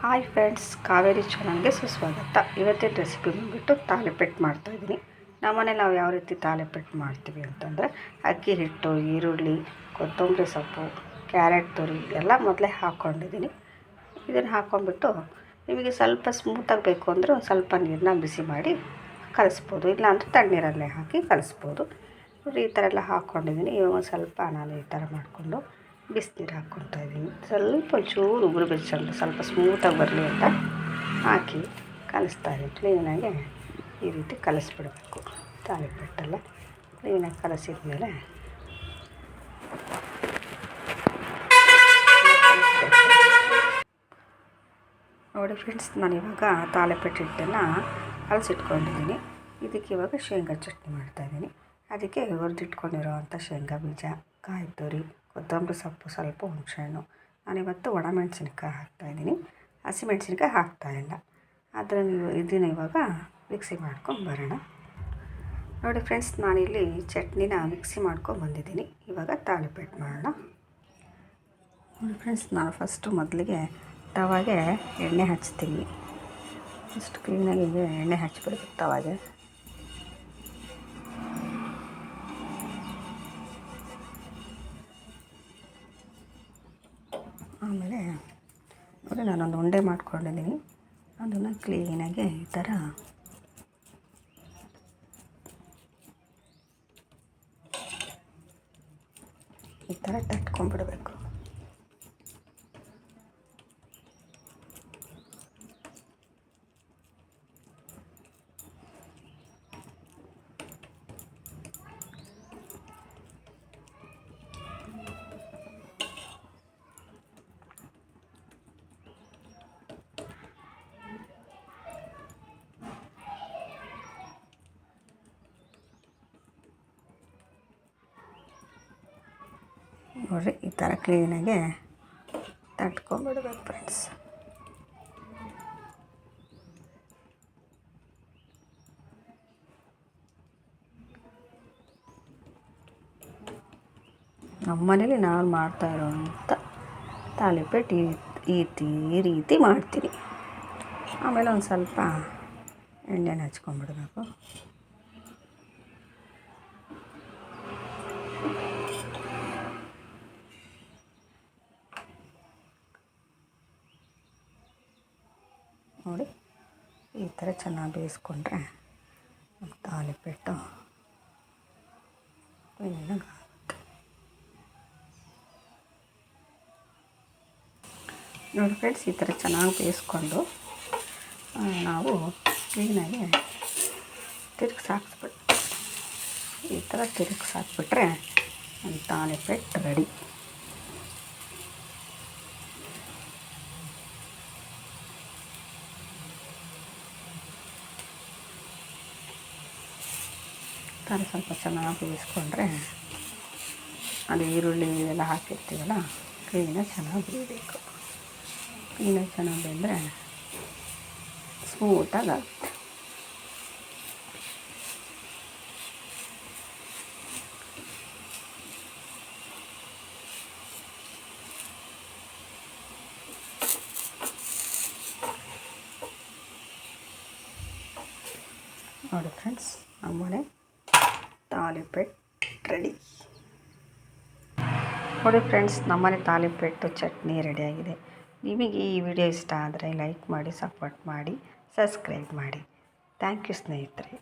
Hi friends, Kaveri ಚಾನಲ್ಗೆ ಸುಸ್ವಾಗತ. ಇವತ್ತಿನ ರೆಸಿಪಿ ಬಂದುಬಿಟ್ಟು ತಾಲಿಪೆಟ್ಟು ಮಾಡ್ತಾಯಿದ್ದೀನಿ. ನಮ್ಮನೇಲಿ ನಾವು ಯಾವ ರೀತಿ ತಾಲಿಪೆಟ್ಟು ಮಾಡ್ತೀವಿ ಅಂತಂದರೆ, ಅಕ್ಕಿ ಹಿಟ್ಟು, ಈರುಳ್ಳಿ, ಕೊತ್ತಂಬರಿ ಸೊಪ್ಪು, ಕ್ಯಾರೆಟ್ ತುರಿ ಎಲ್ಲ ಮೊದಲೇ ಹಾಕ್ಕೊಂಡಿದ್ದೀನಿ. ಇದನ್ನು ಹಾಕ್ಕೊಂಡ್ಬಿಟ್ಟು ನಿಮಗೆ ಸ್ವಲ್ಪ ಸ್ಮೂತಾಗಿ ಬೇಕು ಅಂದರೆ ಒಂದು ಸ್ವಲ್ಪ ನೀರನ್ನ ಬಿಸಿ ಮಾಡಿ ಕಲಿಸ್ಬೋದು, ಇಲ್ಲಾಂದರೆ ತಣ್ಣೀರಲ್ಲೇ ಹಾಕಿ ಕಲಿಸ್ಬೋದು. ಈ ಥರ ಎಲ್ಲ ಹಾಕ್ಕೊಂಡಿದ್ದೀನಿ. ಇವಾಗ ಒಂದು ಸ್ವಲ್ಪ ನಾನು ಈ ಥರ ಮಾಡಿಕೊಂಡು ಬಿಸಿನೀರು ಹಾಕ್ಕೊತಾಯಿದ್ದೀನಿ. ಸ್ವಲ್ಪ ಚೂರು ಉಗುರು ಬೆಚ್ಚಂಡು ಸ್ವಲ್ಪ ಸ್ಮೂತಾಗಿ ಬರಲಿ ಅಂತ ಹಾಕಿ ಕಲಿಸ್ತಾಯಿದ್ದೀನಿ. ಕ್ಲೀನಾಗಿ ಈ ರೀತಿ ಕಲಿಸ್ಬಿಡಬೇಕು. ತಾಲಿಪೆಟ್ಟೆಲ್ಲ ಕ್ಲೀನಾಗಿ ಕಲಸಿದ ಮೇಲೆ ನೋಡಿ ಫ್ರೆಂಡ್ಸ್, ನಾನಿವಾಗ ತಾಲಿಪೆಟ್ಟು ಹಿಟ್ಟನ್ನು ಕಲಸಿಟ್ಕೊಂಡಿದ್ದೀನಿ. ಇದಕ್ಕೆ ಇವಾಗ ಶೇಂಗಾ ಚಟ್ನಿ ಮಾಡ್ತಾಯಿದ್ದೀನಿ. ಅದಕ್ಕೆ ಹುರಿದಿಟ್ಕೊಂಡಿರೋ ಅಂಥ ಶೇಂಗಾ ಬೀಜ, ಕಾಯಿ ತುರಿ, ಕೊತ್ತಂಬರಿ ಸೊಪ್ಪು, ಸ್ವಲ್ಪ ಹುಣಸೆಹಣ್ಣು. ನಾನಿವತ್ತು ಒಣಮೆಣಸಿನ್ಕಾಯಿ ಹಾಕ್ತಾಯಿದ್ದೀನಿ, ಹಸಿಮೆಣಸಿನ್ಕಾಯಿ ಹಾಕ್ತಾಯಿಲ್ಲ. ಇದನ್ನು ಇವಾಗ ಮಿಕ್ಸಿ ಮಾಡ್ಕೊಂಡು ಬರೋಣ. ನೋಡಿ ಫ್ರೆಂಡ್ಸ್, ನಾನಿಲ್ಲಿ ಚಟ್ನಿನ ಮಿಕ್ಸಿ ಮಾಡ್ಕೊಂಡು ಬಂದಿದ್ದೀನಿ. ಇವಾಗ ತಾಲಿಪೆಟ್ಟು ಮಾಡೋಣ. ನೋಡಿ ಫ್ರೆಂಡ್ಸ್, ನಾನು ಫಸ್ಟು ಮೊದಲಿಗೆ ತವಾಗೆ ಎಣ್ಣೆ ಹಚ್ತೀನಿ. ಇಷ್ಟು ಕ್ಲೀನಾಗಿ ಎಣ್ಣೆ ಹಚ್ಬಿಡ್ಬೇಕು ತವಾಗೆ. ಆಮೇಲೆ ನೋಡಿ, ನಾನೊಂದು ಉಂಡೆ ಮಾಡ್ಕೊಂಡಿದ್ದೀನಿ. ಅದನ್ನು ಕ್ಲೀನಾಗಿ ಈ ಥರ ತಟ್ಕೊಂಡ್ಬಿಡಬೇಕು. ನೋಡಿರಿ, ಈ ಥರ ಕ್ಲೀನಾಗೆ ತಟ್ಕೊಂಡ್ಬಿಡ್ಬೇಕು ಫ್ರೆಂಡ್ಸ್. ನಮ್ಮ ಮನೇಲಿ ನಾನು ಮಾಡ್ತಾ ಇರೋವಂಥ ತಾಲಿಪೆಟ್ಟು ಈ ರೀತಿ ಮಾಡ್ತೀನಿ. ಆಮೇಲೆ ಒಂದು ಸ್ವಲ್ಪ ಎಣ್ಣೆನ ಹಚ್ಕೊಂಡ್ಬಿಡ್ಬೇಕು. ನೋಡಿ, ಈ ಥರ ಚೆನ್ನಾಗಿ ಬೇಯಿಸ್ಕೊಂಡ್ರೆ ತಾಲಿಪೆಟ್ಟು ಕ್ಲೀನಾಗುತ್ತೆ. ನೋಡಿ ಫ್ರೆಂಡ್ಸ್, ಈ ಥರ ಚೆನ್ನಾಗಿ ಬೇಯಿಸ್ಕೊಂಡು ನಾವು ಕ್ಲೀನಾಗಿ ತಿರುಗಿಸಾಕ್ಸ್ಬಿಟ್ಟು ಈ ಥರ ತಿರುಗಿಸಾಕ್ಬಿಟ್ರೆ ಒಂದು ತಾಲಿಪೆಟ್ಟು ರೆಡಿ. ಥರ ಸ್ವಲ್ಪ ಚೆನ್ನಾಗಿ ಬೇಯಿಸ್ಕೊಂಡ್ರೆ ಅದು ಈರುಳ್ಳಿ ಎಲ್ಲ ಹಾಕಿರ್ತೀವಲ್ಲ, ಕ್ಲೀನಾಗಿ ಚೆನ್ನಾಗಿ ಬೇಯಬೇಕು. ಕ್ಲೀನಾಗಿ ಚೆನ್ನಾಗಿ ಬೇಯಿದ್ರೆ ಸ್ಮೂತಾಗಿ ಆಗುತ್ತೆ. ನೋಡಿ ಫ್ರೆಂಡ್ಸ್, ನಮ್ಮನೆ ತಾಲಿಪೆಟ್ಟು ರೆಡಿ. ನೋಡಿ ಫ್ರೆಂಡ್ಸ್, ನಮ್ಮನೆ ತಾಲಿಪೆಟ್ಟು ಚಟ್ನಿ ರೆಡಿಯಾಗಿದೆ. ನಿಮಗೆ ಈ ವಿಡಿಯೋ ಇಷ್ಟ ಆದರೆ ಲೈಕ್ ಮಾಡಿ, ಸಪೋರ್ಟ್ ಮಾಡಿ, ಸಬ್ಸ್ಕ್ರೈಬ್ ಮಾಡಿ. ಥ್ಯಾಂಕ್ ಯು ಸ್ನೇಹಿತರೆ.